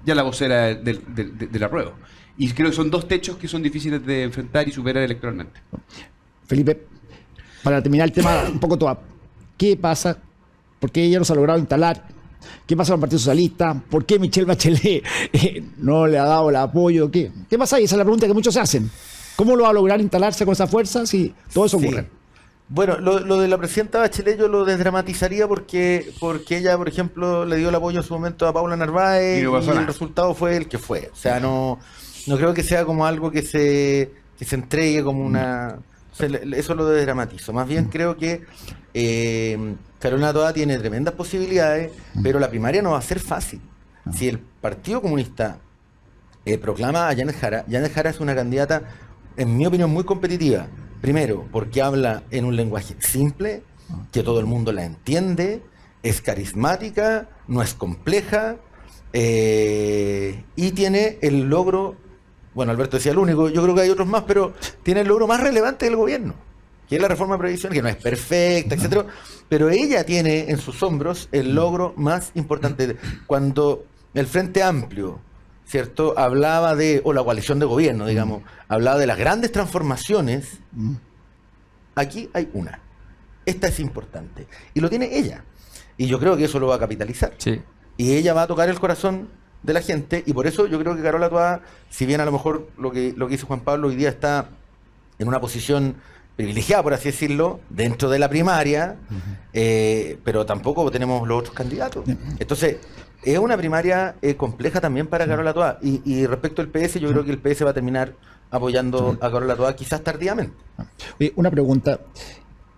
y a la vocera del apruebo. Y creo que son dos techos que son difíciles de enfrentar y superar electoralmente. Felipe, para terminar el tema un poco Toa, ¿qué pasa? ¿Por qué ella no se ha logrado instalar? ¿Qué pasa con el Partido Socialista? ¿Por qué Michelle Bachelet no le ha dado el apoyo? ¿Qué pasa ahí? Esa es la pregunta que muchos se hacen. ¿Cómo lo va a lograr instalarse con esa fuerza si todo eso ocurre? Sí. Bueno, lo de la presidenta Bachelet yo lo desdramatizaría porque ella, por ejemplo, le dio el apoyo en su momento a Paula Narváez y el resultado fue el que fue. O sea, no creo que sea como algo que se entregue como una... O sea, eso lo desdramatizo. Más bien creo que Carolina Toa tiene tremendas posibilidades, pero la primaria no va a ser fácil. Si el Partido Comunista proclama a Janet Jara es una candidata, en mi opinión, muy competitiva. Primero, porque habla en un lenguaje simple, que todo el mundo la entiende, es carismática, no es compleja, y tiene el logro, bueno, Alberto decía el único, yo creo que hay otros más, pero tiene el logro más relevante del gobierno, que es la reforma previsional, que no es perfecta, etcétera, pero ella tiene en sus hombros el logro más importante. Cuando el Frente Amplio ¿cierto? Hablaba de, o la coalición de gobierno, digamos, hablaba de las grandes transformaciones. Aquí hay una. Esta es importante. Y lo tiene ella. Y yo creo que eso lo va a capitalizar. Sí. Y ella va a tocar el corazón de la gente. Y por eso yo creo que Carola Toá, si bien a lo mejor lo que dice Juan Pablo hoy día está en una posición privilegiada, por así decirlo, dentro de la primaria, pero tampoco tenemos los otros candidatos. Entonces, es una primaria compleja también para Carola Toá. Y respecto al PS, yo creo que el PS va a terminar apoyando a Carola Toá, quizás tardíamente. Oye, una pregunta.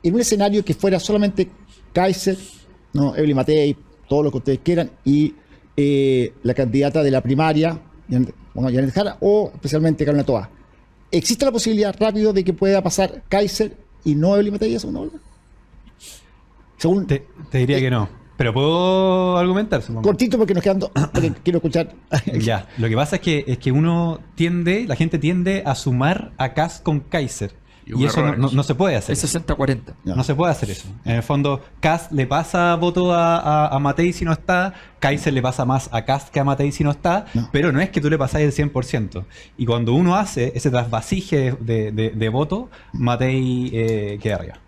En un escenario que fuera solamente Kaiser, ¿no? Evelyn Matei, todo lo que ustedes quieran, y la candidata de la primaria, Janet Jara, o especialmente Carola Toá, ¿existe la posibilidad rápido de que pueda pasar Kaiser y no Evelyn Matei a segunda vuelta? Según, Te diría que no. Pero puedo argumentar, supongo. cortito porque nos quedan porque quiero escuchar. Ya, lo que pasa es que la gente tiende a sumar a Kast con Kaiser. Y eso no se puede hacer. Es 60-40. No se puede hacer eso. En el fondo, Kast le pasa voto a Matei si no está, Kaiser le pasa más a Kast que a Matei si no está, pero no es que tú le pasáis el 100%. Y cuando uno hace ese trasvasije de voto, Matei queda arriba.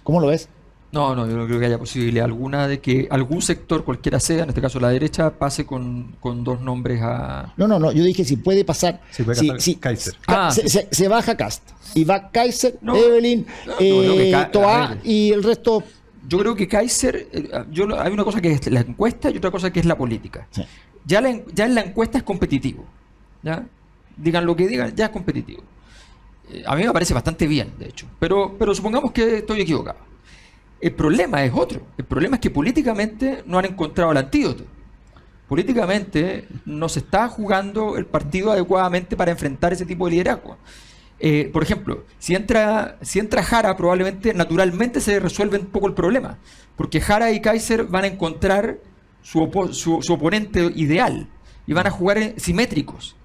¿Cómo lo ves? No, yo no creo que haya posibilidad alguna de que algún sector, cualquiera sea, en este caso la derecha, pase con dos nombres a... No, yo dije si puede pasar. Sí, puede pasar Kaiser. Se baja Kast y va Kaiser, No. Evelyn, a Toá ver. y el resto. Yo creo que Kaiser, hay una cosa que es la encuesta y otra cosa que es la política. Sí. Ya en la encuesta es competitivo. ¿Ya? Digan lo que digan, ya es competitivo. A mí me parece bastante bien, de hecho. Pero supongamos que estoy equivocado. El problema es otro. El problema es que políticamente no han encontrado el antídoto. Políticamente no se está jugando el partido adecuadamente para enfrentar ese tipo de liderazgo. Por ejemplo, si entra Jara, probablemente, naturalmente se resuelve un poco el problema. Porque Jara y Kaiser van a encontrar su oponente ideal y van a jugar simétricos.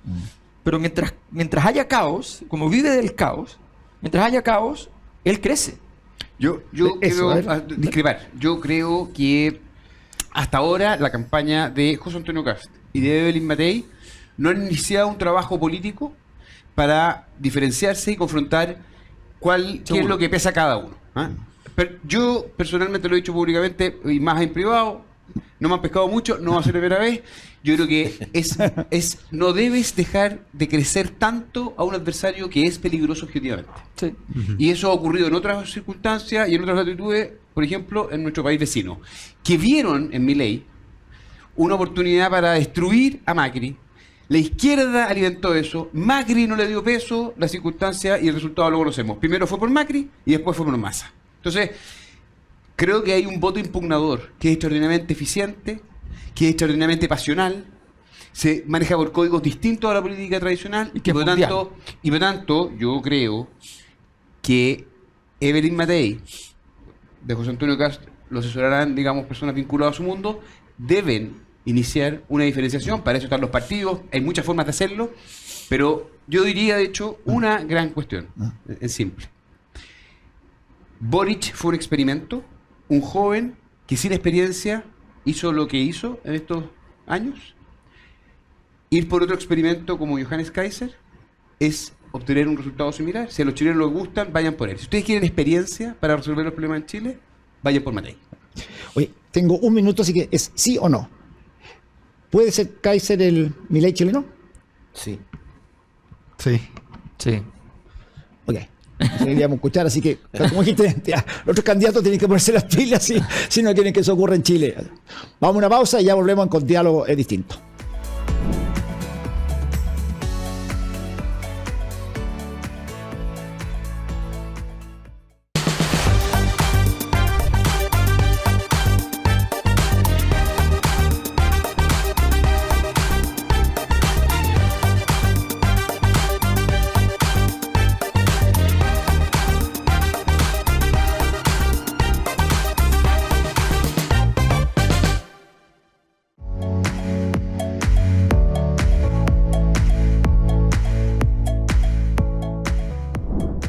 Pero mientras haya caos, como vive del caos, mientras haya caos, él crece. Yo Eso, quiero discrepar. Yo creo que hasta ahora la campaña de José Antonio Kast y de Evelyn Matei no han iniciado un trabajo político para diferenciarse y confrontar qué es lo que pesa cada uno. ¿Ah? Pero yo personalmente lo he dicho públicamente y más en privado, no me han pescado mucho, no va a ser la primera vez. Yo creo que no debes dejar de crecer tanto a un adversario que es peligroso objetivamente. Sí. Y eso ha ocurrido en otras circunstancias y en otras latitudes, por ejemplo, en nuestro país vecino, que vieron en Milei una oportunidad para destruir a Macri. La izquierda alimentó eso, Macri no le dio peso, la circunstancia y el resultado lo conocemos. Primero fue por Macri y después fue por Massa. Entonces, creo que hay un voto impugnador que es extraordinariamente eficiente, que es extraordinariamente pasional, se maneja por códigos distintos a la política tradicional Y que por es lo mundial. tanto yo creo que Evelyn Matei de José Antonio Kast lo asesorarán, digamos, personas vinculadas a su mundo, deben iniciar una diferenciación. Para eso están los partidos, hay muchas formas de hacerlo, pero yo diría, de hecho, una gran cuestión, en simple. Boric fue un experimento, un joven que sin experiencia hizo lo que hizo en estos años. Ir por otro experimento como Johannes Kaiser es obtener un resultado similar. Si a los chilenos les gustan, vayan por él. Si ustedes quieren experiencia para resolver los problemas en Chile, vayan por Matei. Oye, tengo un minuto, así que es sí o no. ¿Puede ser Kaiser el Milei chileno? Sí. Sí. Sí. Ok. Eso queríamos escuchar, así que, como dijiste, ya, los otros candidatos tienen que ponerse las pilas si no quieren que eso ocurra en Chile. Vamos a una pausa y ya volvemos con Diálogo es Distinto.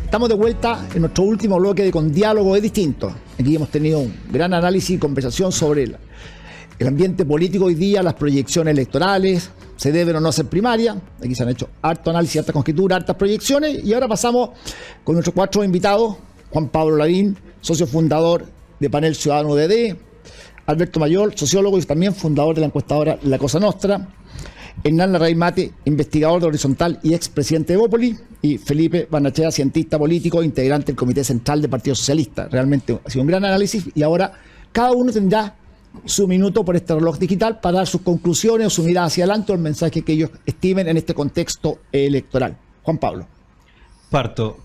Estamos de vuelta en nuestro último bloque de Con Diálogo es Distinto. Aquí hemos tenido un gran análisis y conversación sobre el ambiente político hoy día, las proyecciones electorales, se deben o no hacer primaria. Aquí se han hecho harto análisis, harta conjetura, hartas proyecciones. Y ahora pasamos con nuestros 4 invitados. Juan Pablo Lavín, socio fundador de Panel Ciudadano UDD. Alberto Mayor, sociólogo y también fundador de la encuestadora La Cosa Nostra. Hernán Larraín Mate, investigador de Horizontal y expresidente de Bópoli. Y Felipe Barnechea, cientista político, integrante del Comité Central del Partido Socialista. Realmente ha sido un gran análisis y ahora cada uno tendrá su minuto por este reloj digital para dar sus conclusiones o su mirada hacia adelante o el mensaje que ellos estimen en este contexto electoral. Juan Pablo. Parto.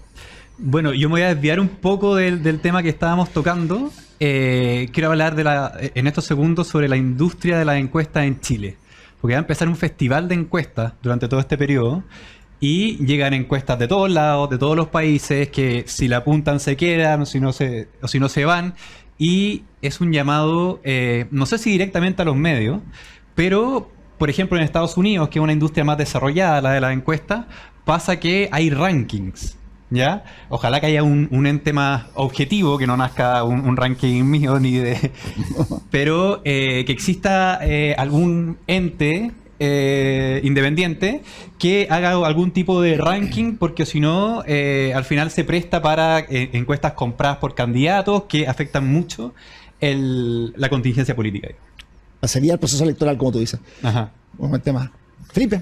Bueno, yo me voy a desviar un poco del tema que estábamos tocando. Quiero hablar en estos segundos sobre la industria de las encuestas en Chile. Porque va a empezar un festival de encuestas durante todo este periodo y llegan encuestas de todos lados, de todos los países, que si la apuntan se quedan o si no se van. Y es un llamado, no sé si directamente a los medios, pero, por ejemplo, en Estados Unidos, que es una industria más desarrollada, la de las encuestas, pasa que hay rankings, ¿ya? Ojalá que haya un ente más objetivo, que no nazca un ranking mío ni de... pero que exista algún ente independiente que haga algún tipo de ranking, porque si no, al final se presta para encuestas compradas por candidatos que afectan mucho la contingencia política. Sería el proceso electoral, como tú dices. Ajá. Un buen tema. Felipe.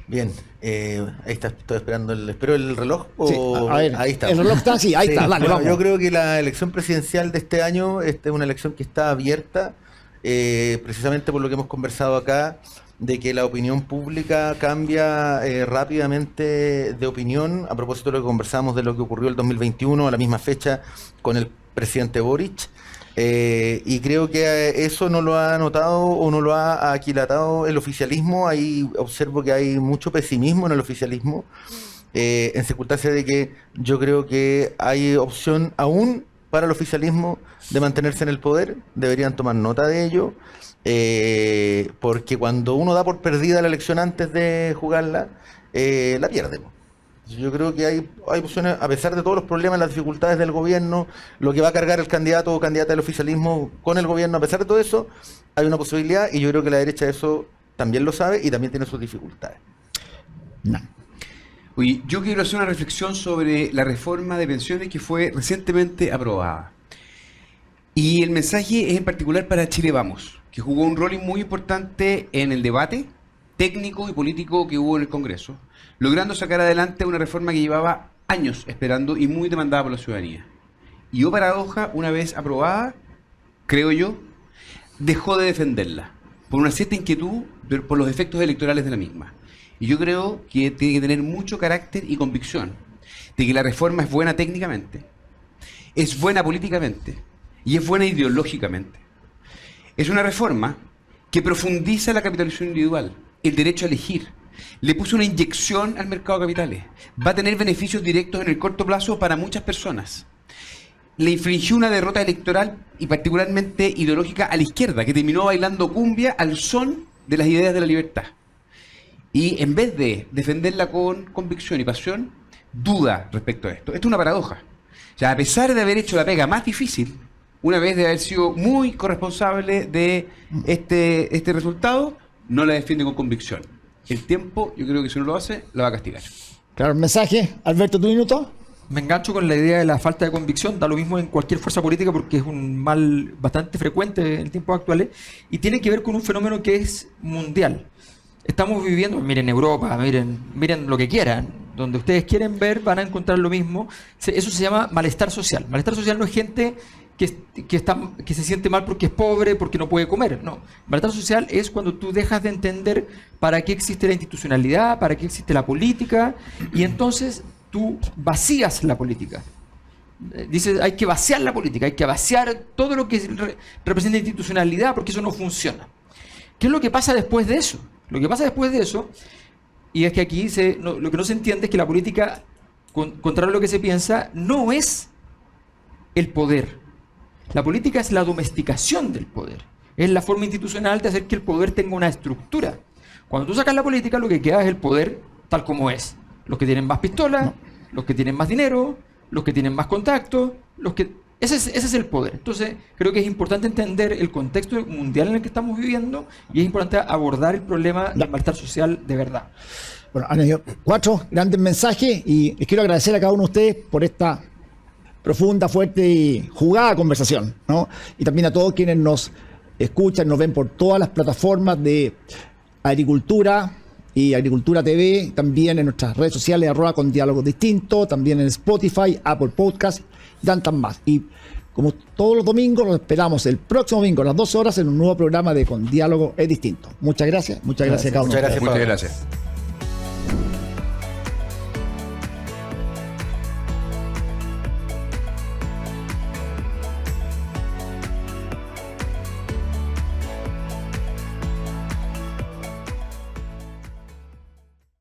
Bien, ahí está, estoy esperando ¿espero el reloj? Sí, a ver, ahí está. el reloj está, sí, ahí está, dale, bueno, vamos. yo creo que la elección presidencial de este año es una elección que está abierta, precisamente por lo que hemos conversado acá, de que la opinión pública cambia rápidamente de opinión, a propósito de lo que conversamos de lo que ocurrió el 2021, a la misma fecha, con el presidente Boric. Y creo que eso no lo ha notado o no lo ha aquilatado el oficialismo. Ahí observo que hay mucho pesimismo en el oficialismo, en circunstancias de que yo creo que hay opción aún para el oficialismo de mantenerse en el poder. Deberían tomar nota de ello, porque cuando uno da por perdida la elección antes de jugarla, la pierde. Yo creo que hay opciones, a pesar de todos los problemas, las dificultades del gobierno, lo que va a cargar el candidato o candidata del oficialismo con el gobierno, a pesar de todo eso, hay una posibilidad, y yo creo que la derecha eso también lo sabe y también tiene sus dificultades. No. Oye, yo quiero hacer una reflexión sobre la reforma de pensiones que fue recientemente aprobada. Y el mensaje es en particular para Chile Vamos, que jugó un rol muy importante en el debate técnico y político que hubo en el Congreso, logrando sacar adelante una reforma que llevaba años esperando y muy demandada por la ciudadanía. Y, oh paradoja, una vez aprobada, creo yo, dejó de defenderla, por una cierta inquietud por los efectos electorales de la misma. Y yo creo que tiene que tener mucho carácter y convicción de que la reforma es buena técnicamente, es buena políticamente y es buena ideológicamente. Es una reforma que profundiza la capitalización individual, el derecho a elegir, le puso una inyección al mercado de capitales, va a tener beneficios directos en el corto plazo para muchas personas. Le infligió una derrota electoral y particularmente ideológica a la izquierda, que terminó bailando cumbia al son de las ideas de la libertad. Y en vez de defenderla con convicción y pasión, duda respecto a esto. Esto es una paradoja. O sea, a pesar de haber hecho la pega más difícil, una vez de haber sido muy corresponsable de este resultado, no la defiende con convicción. El tiempo, yo creo que si no lo hace, la va a castigar. Claro, el mensaje. Alberto, ¿tu minuto? Me engancho con la idea de la falta de convicción, da lo mismo en cualquier fuerza política porque es un mal bastante frecuente en tiempos actuales y tiene que ver con un fenómeno que es mundial. Estamos viviendo, miren Europa, miren lo que quieran, donde ustedes quieren ver van a encontrar lo mismo. Eso se llama malestar social. Malestar social no es gente que se siente mal porque es pobre, porque no puede comer. No. Malestar social es cuando tú dejas de entender para qué existe la institucionalidad, para qué existe la política, y entonces tú vacías la política. Dices, hay que vaciar la política, hay que vaciar todo lo que representa institucionalidad, porque eso no funciona. ¿Qué es lo que pasa después de eso? Lo que pasa después de eso, y es que aquí lo que no se entiende es que la política, contrario a lo que se piensa, no es el poder. La política es la domesticación del poder. Es la forma institucional de hacer que el poder tenga una estructura. Cuando tú sacas la política, lo que queda es el poder tal como es. Los que tienen más pistolas, los que tienen más dinero, los que tienen más contactos, Ese es el poder. Entonces, creo que es importante entender el contexto mundial en el que estamos viviendo y es importante abordar el problema del malestar social de verdad. Bueno, han habido 4 grandes mensajes y les quiero agradecer a cada uno de ustedes por esta profunda, fuerte y jugada conversación, ¿no? Y también a todos quienes nos escuchan, nos ven por todas las plataformas de Agricultura y Agricultura TV, también en nuestras redes sociales, @con diálogos distintos, también en Spotify, Apple Podcast y tantas más. Y como todos los domingos, los esperamos el próximo domingo a las 12 horas en un nuevo programa de Con Diálogo es Distinto. Muchas gracias a cada uno. Muchas gracias, Muchas Pablo. gracias.